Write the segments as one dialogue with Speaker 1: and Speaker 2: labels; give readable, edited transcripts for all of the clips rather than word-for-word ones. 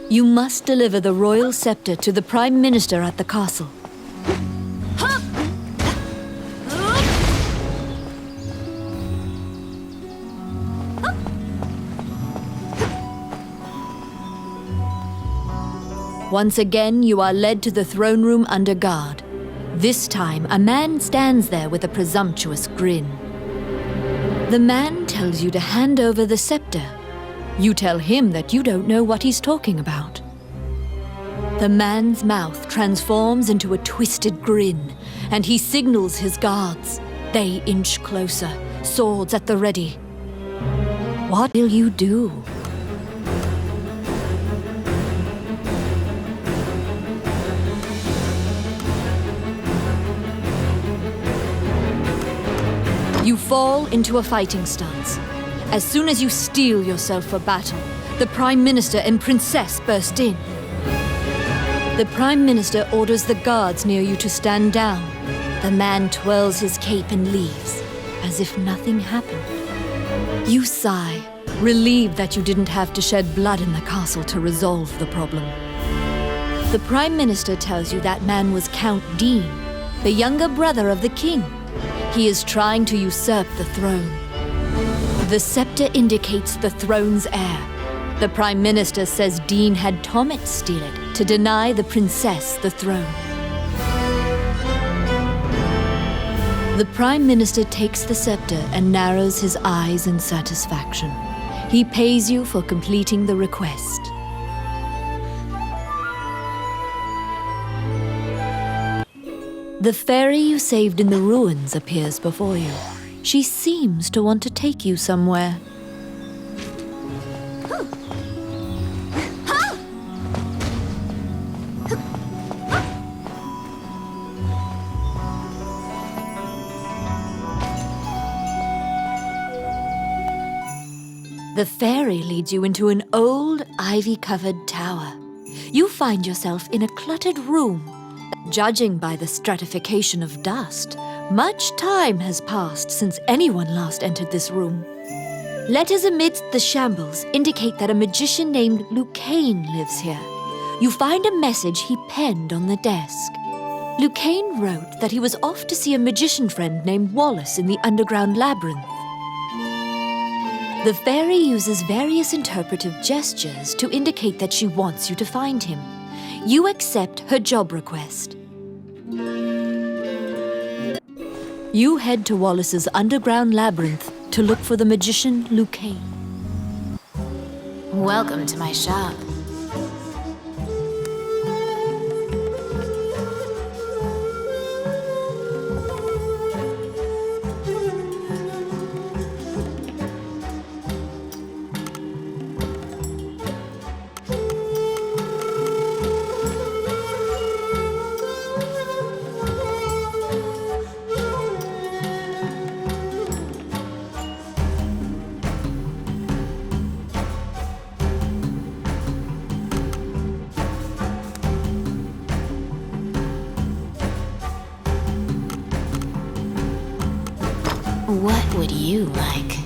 Speaker 1: You must deliver the royal scepter to the Prime Minister at the castle. Once again, you are led to the throne room under guard. This time, a man stands there with a presumptuous grin. The man tells you to hand over the scepter. You tell him that you don't know what he's talking about. The man's mouth transforms into a twisted grin, and he signals his guards. They inch closer, swords at the ready. What will you do? You fall into a fighting stance. As soon as you steel yourself for battle, the Prime Minister and Princess burst in. The Prime Minister orders the guards near you to stand down. The man twirls his cape and leaves, as if nothing happened. You sigh, relieved that you didn't have to shed blood in the castle to resolve the problem. The Prime Minister tells you that man was Count Dean, the younger brother of the king. He is trying to usurp the throne. The scepter indicates the throne's heir. The Prime Minister says Dean had Tommet steal it to deny the princess the throne. The Prime Minister takes the scepter and narrows his eyes in satisfaction. He pays you for completing the request. The fairy you saved in the ruins appears before you. She seems to want to take you somewhere. The fairy leads you into an old, ivy-covered tower. You find yourself in a cluttered room. Judging by the stratification of dust, much time has passed since anyone last entered this room. Letters amidst the shambles indicate that a magician named Lucane lives here. You find a message he penned on the desk. Lucane wrote that he was off to see a magician friend named Wallace in the underground labyrinth. The fairy uses various interpretive gestures to indicate that she wants you to find him. You accept her job request. You head to Wallace's underground labyrinth to look for the magician Lucane.
Speaker 2: Welcome to my shop. What would you like?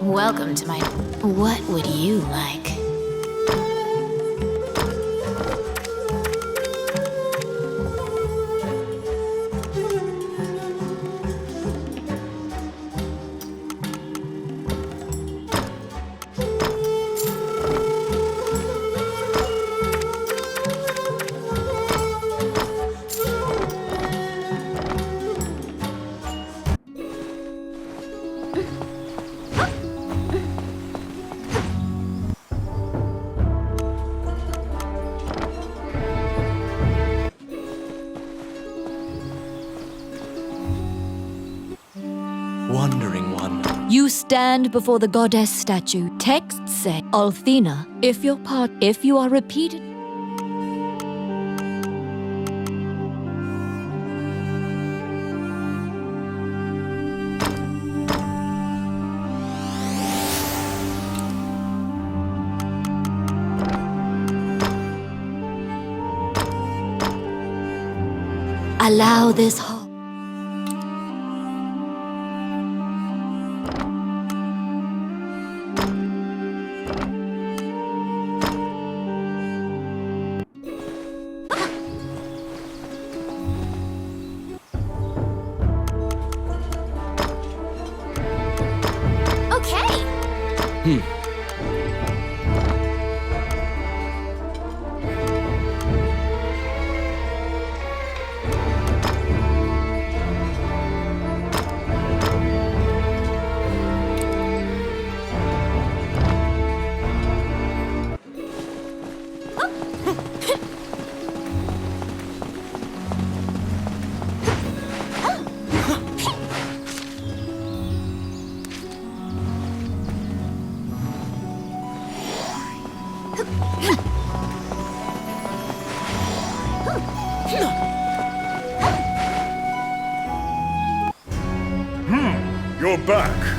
Speaker 2: Welcome to my... What would you like?
Speaker 1: You stand before the goddess statue. Texts say, Althena, if you are repeated. Allow this heart.
Speaker 3: You're back.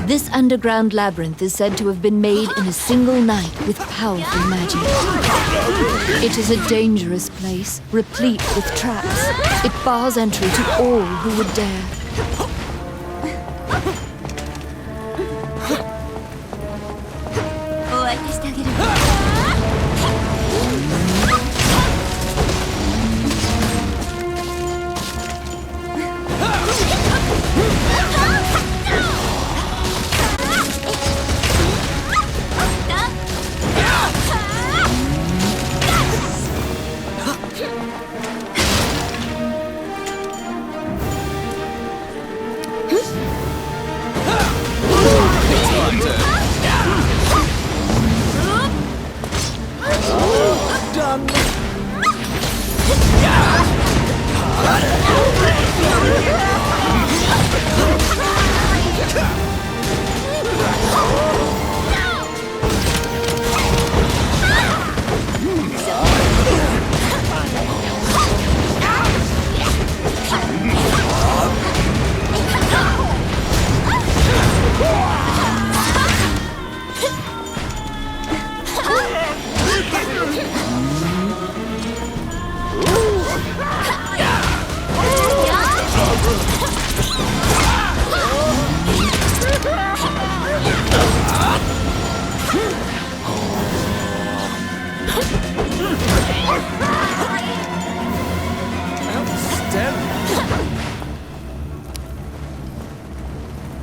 Speaker 1: This underground labyrinth is said to have been made in a single night with powerful magic. It is a dangerous place, replete with traps. It bars entry to all who would dare.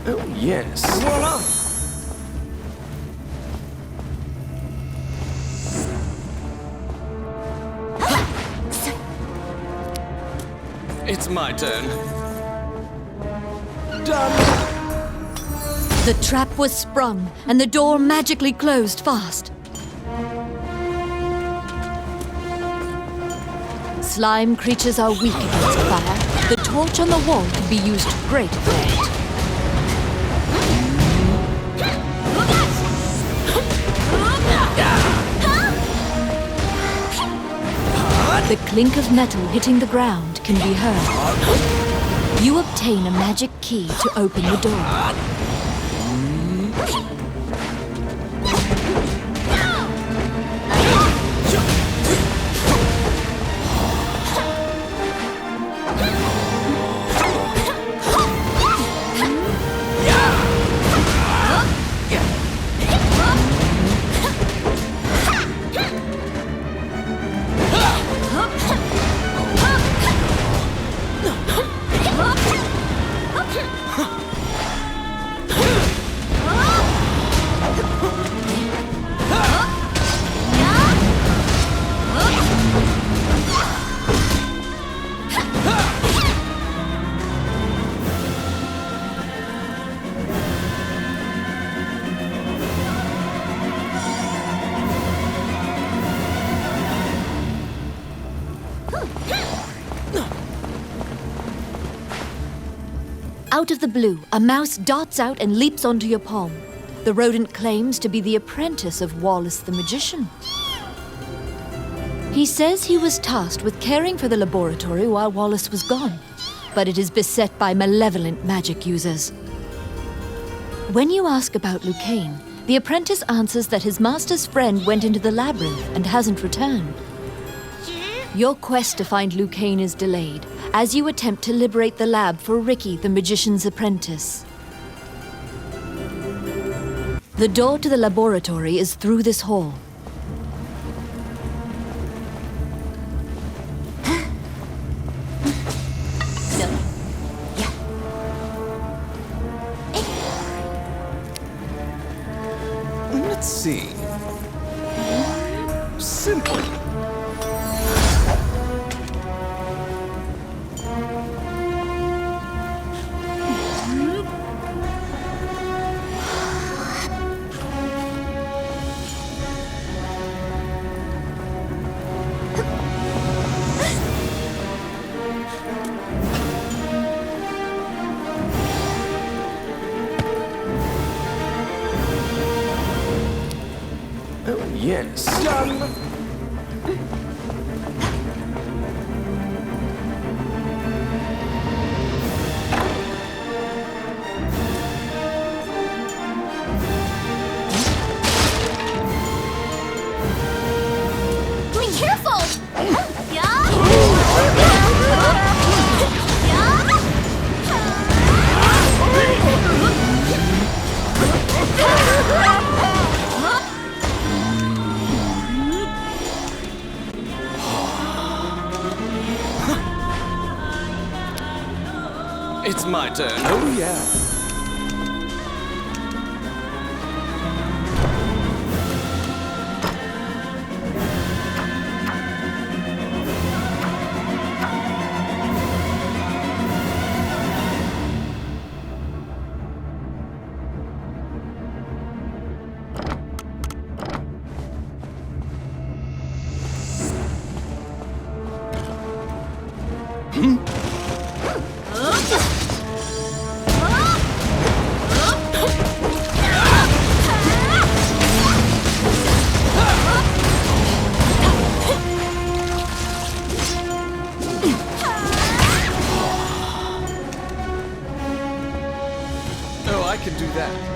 Speaker 4: Oh, yes.
Speaker 3: Voila!
Speaker 4: It's my turn. Done!
Speaker 1: The trap was sprung, and the door magically closed fast. Slime creatures are weak against fire. The torch on the wall can be used to great effect. The clink of metal hitting the ground can be heard. You obtain a magic key to open the door. Out of the blue, a mouse darts out and leaps onto your palm. The rodent claims to be the apprentice of Wallace the magician. He says he was tasked with caring for the laboratory while Wallace was gone, but it is beset by malevolent magic users. When you ask about Lucane, the apprentice answers that his master's friend went into the labyrinth and hasn't returned. Your quest to find Lucane is delayed, as you attempt to liberate the lab for Ricky, the magician's apprentice. The door to the laboratory is through this hall.
Speaker 4: Let's see. Simple. Oh, yes. Done!
Speaker 2: Be careful!
Speaker 4: It's my turn. Oh, yeah. Oh, I can do that.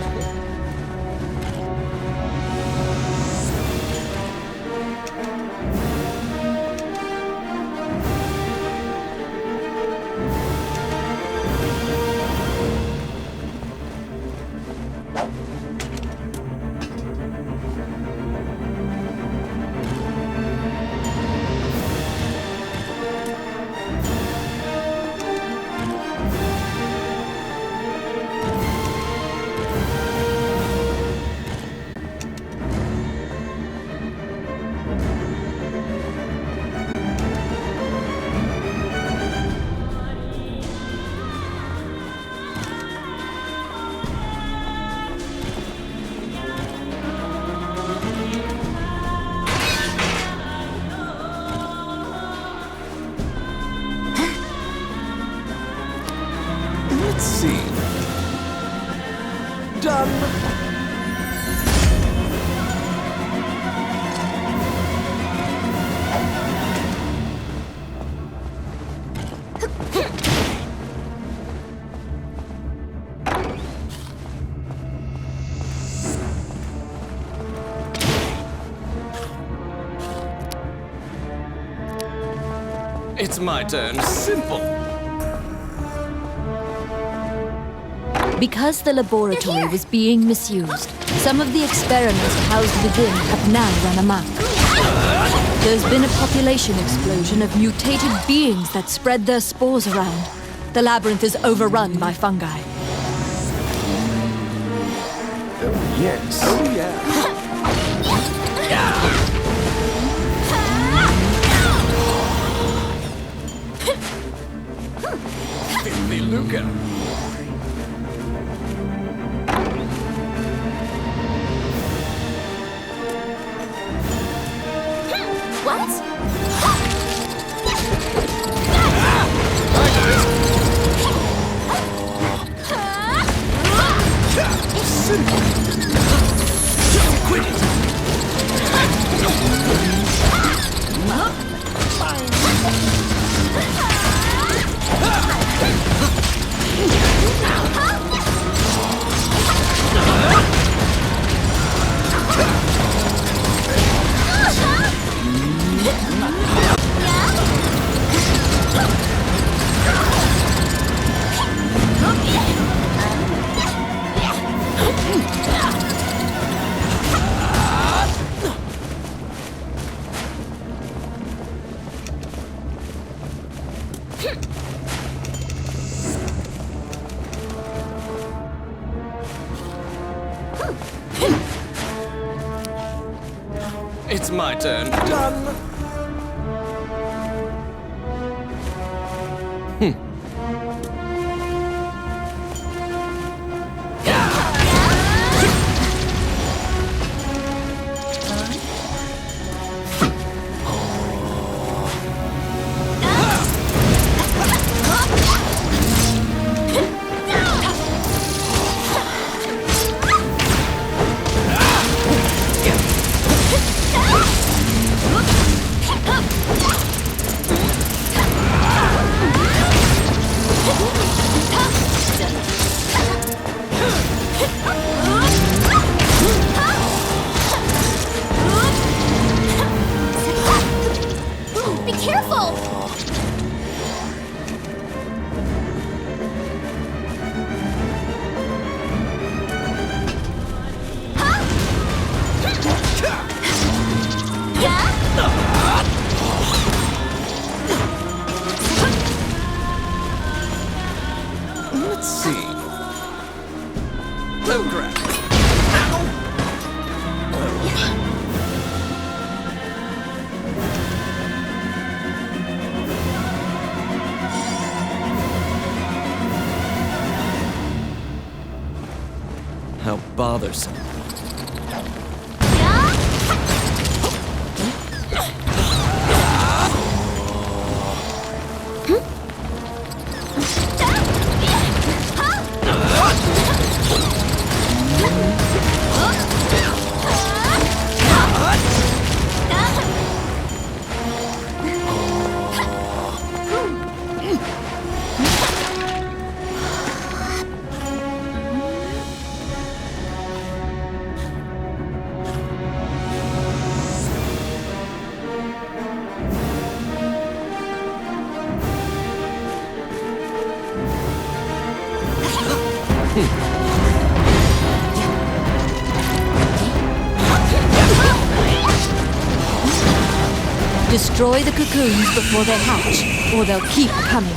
Speaker 4: Done. It's my turn. Simple.
Speaker 1: Because the laboratory was being misused, some of the experiments housed within have now run amok. There's been a population explosion of mutated beings that spread their spores around. The labyrinth is overrun by fungi.
Speaker 4: Oh, yes. Oh, yeah. Filthy Luca.
Speaker 2: What?
Speaker 4: Quit it. It's my turn. Done.
Speaker 2: Be careful!
Speaker 4: Let's see. Oh, crap. How bothersome.
Speaker 1: Destroy the cocoons before they hatch, or they'll keep coming.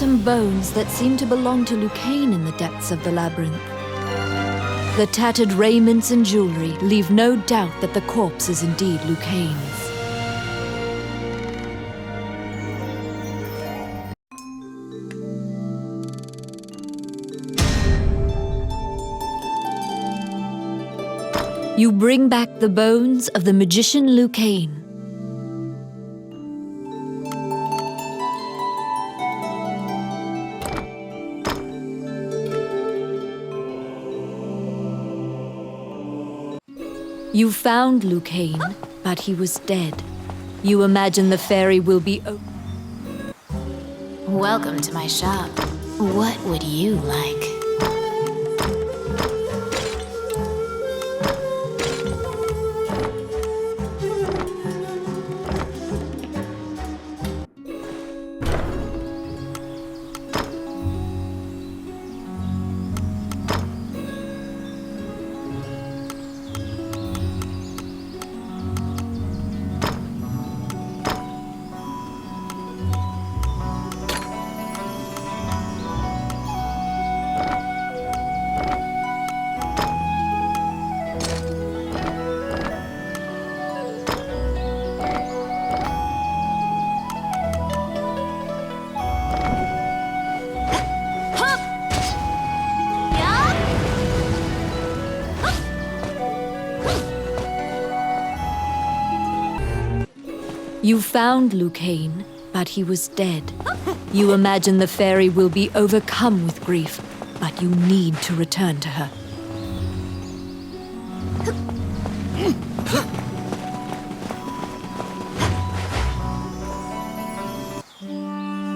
Speaker 1: some bones that seem to belong to Lucane in the depths of the labyrinth. The tattered raiments and jewelry leave no doubt that the corpse is indeed Lucane's. You bring back the bones of the magician Lucane. You found Lucane, but he was dead. You imagine the fairy will be
Speaker 2: Welcome to my shop. What would you like?
Speaker 1: You found Lucane, but he was dead. You imagine the fairy will be overcome with grief, but you need to return to her.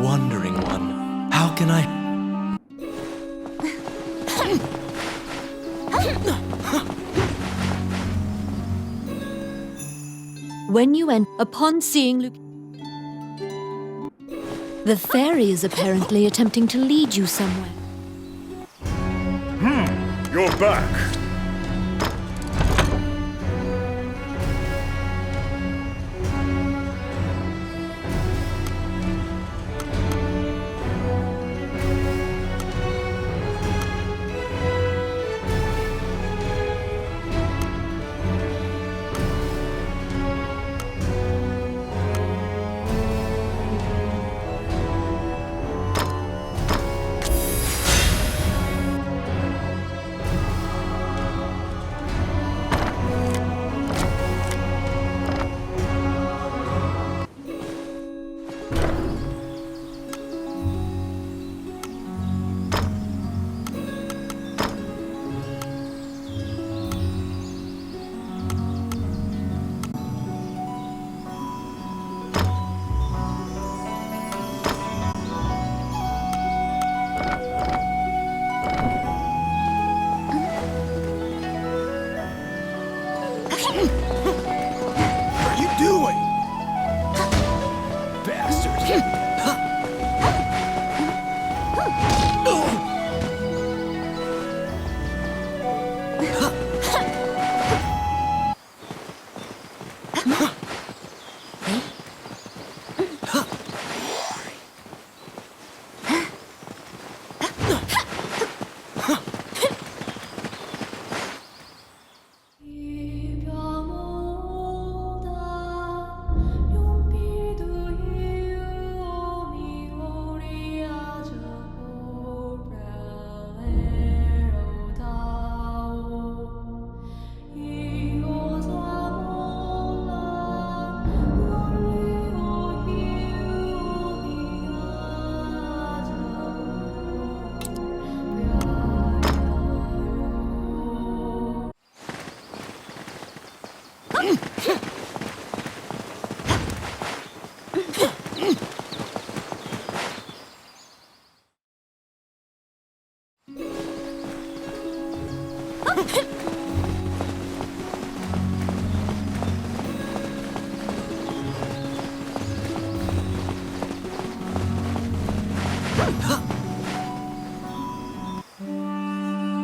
Speaker 4: Wandering one, how can I...
Speaker 1: When you enter, upon seeing Lucane, the fairy is apparently attempting to lead you somewhere.
Speaker 3: You're back.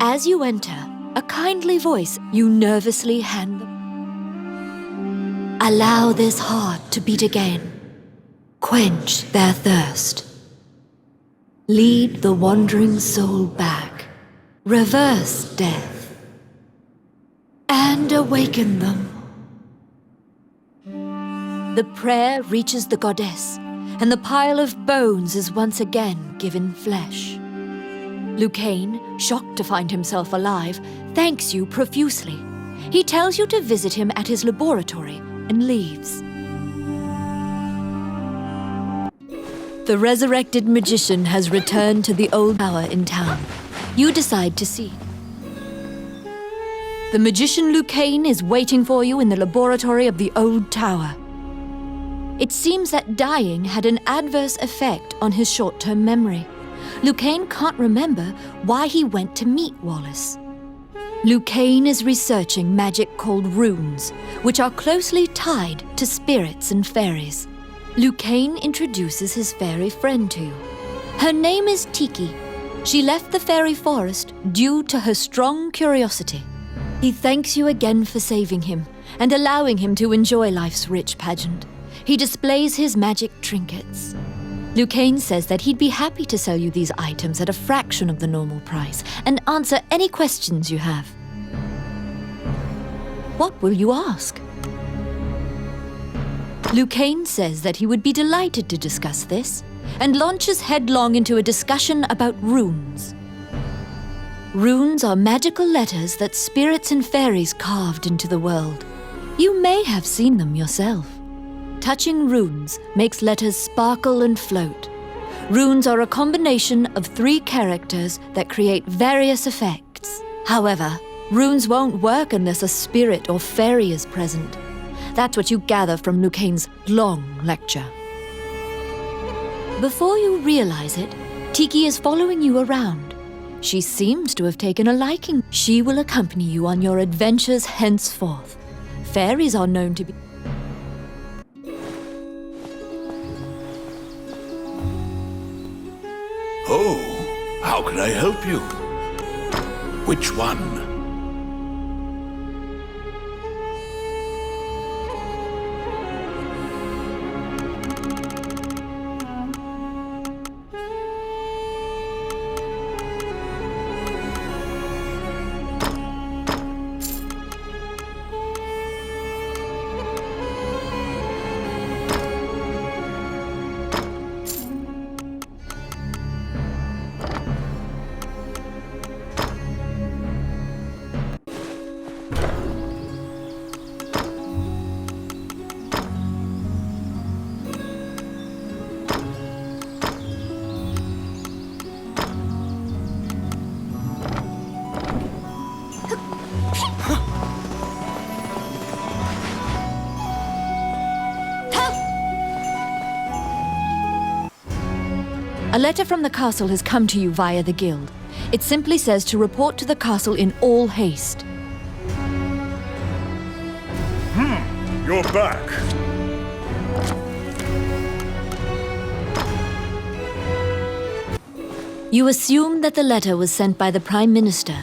Speaker 1: As you enter, a kindly voice you nervously hand them. Allow this heart to beat again. Quench their thirst. Lead the wandering soul back. Reverse death. And awaken them. The prayer reaches the goddess, and the pile of bones is once again given flesh. Lucane, shocked to find himself alive, thanks you profusely. He tells you to visit him at his laboratory and leaves. The resurrected magician has returned to the old tower in town. You decide to see. The magician Lucane is waiting for you in the laboratory of the old tower. It seems that dying had an adverse effect on his short-term memory. Lucane can't remember why he went to meet Wallace. Lucane is researching magic called runes, which are closely tied to spirits and fairies. Lucane introduces his fairy friend to you. Her name is Tiki. She left the fairy forest due to her strong curiosity. He thanks you again for saving him and allowing him to enjoy life's rich pageant. He displays his magic trinkets. Lucane says that he'd be happy to sell you these items at a fraction of the normal price and answer any questions you have. What will you ask? Lucane says that he would be delighted to discuss this and launches headlong into a discussion about runes. Runes are magical letters that spirits and fairies carved into the world. You may have seen them yourself. Touching runes makes letters sparkle and float. Runes are a combination of 3 characters that create various effects. However, runes won't work unless a spirit or fairy is present. That's what you gather from Lucane's long lecture. Before you realize it, Tiki is following you around. She seems to have taken a liking. She will accompany you on your adventures henceforth. Fairies are known to be...
Speaker 3: Oh, how can I help you? Which one?
Speaker 1: A letter from the castle has come to you via the guild. It simply says to report to the castle in all haste.
Speaker 3: You're back.
Speaker 1: You assume that the letter was sent by the Prime Minister.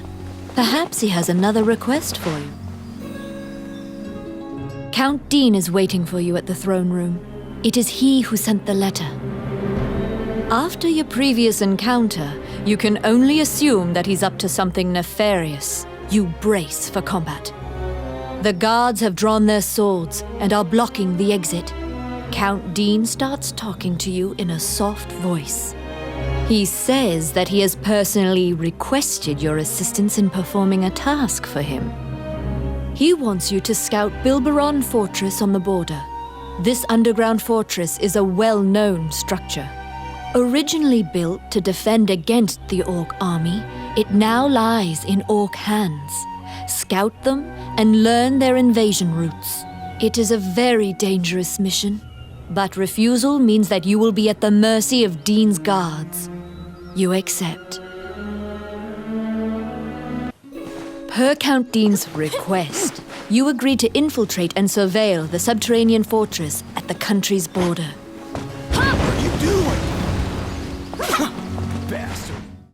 Speaker 1: Perhaps he has another request for you. Count Dean is waiting for you at the throne room. It is he who sent the letter. After your previous encounter, you can only assume that he's up to something nefarious. You brace for combat. The guards have drawn their swords and are blocking the exit. Count Dean starts talking to you in a soft voice. He says that he has personally requested your assistance in performing a task for him. He wants you to scout Bilberon Fortress on the border. This underground fortress is a well-known structure. Originally built to defend against the Orc army, it now lies in Orc hands. Scout them and learn their invasion routes. It is a very dangerous mission, but refusal means that you will be at the mercy of Dean's guards. You accept. Per Count Dean's request, you agree to infiltrate and surveil the subterranean fortress at the country's border.